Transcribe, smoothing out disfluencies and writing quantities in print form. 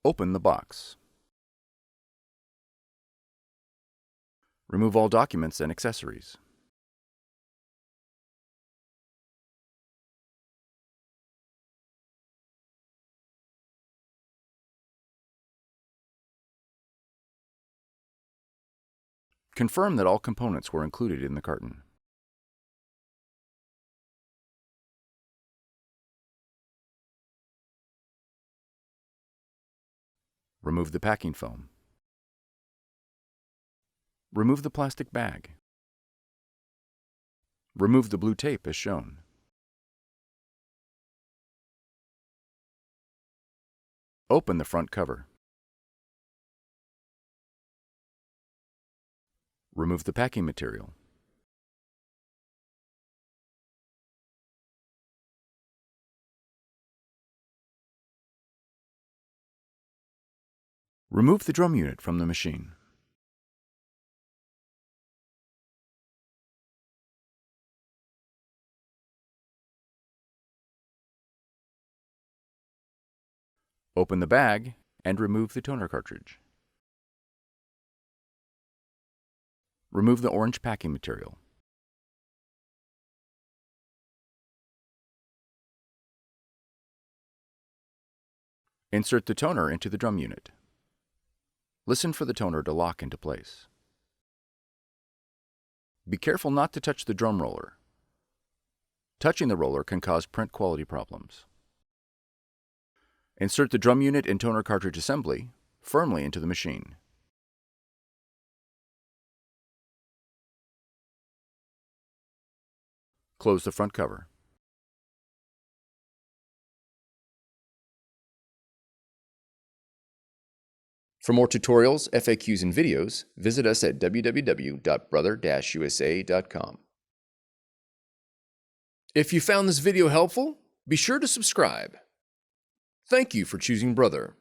Open the box. Remove all documents and accessories. Confirm that all components were included in the carton. Remove the packing foam. Remove the plastic bag. Remove the blue tape as shown. Open the front cover. Remove the packing material. Remove the drum unit from the machine. Open the bag and remove the toner cartridge. Remove the orange packing material. Insert the toner into the drum unit. Listen for the toner to lock into place. Be careful not to touch the drum roller. Touching the roller can cause print quality problems. Insert the drum unit and toner cartridge assembly firmly into the machine. Close the front cover. For more tutorials, FAQs, and videos, visit us at www.brother-usa.com. If you found this video helpful, be sure to subscribe. Thank you for choosing Brother.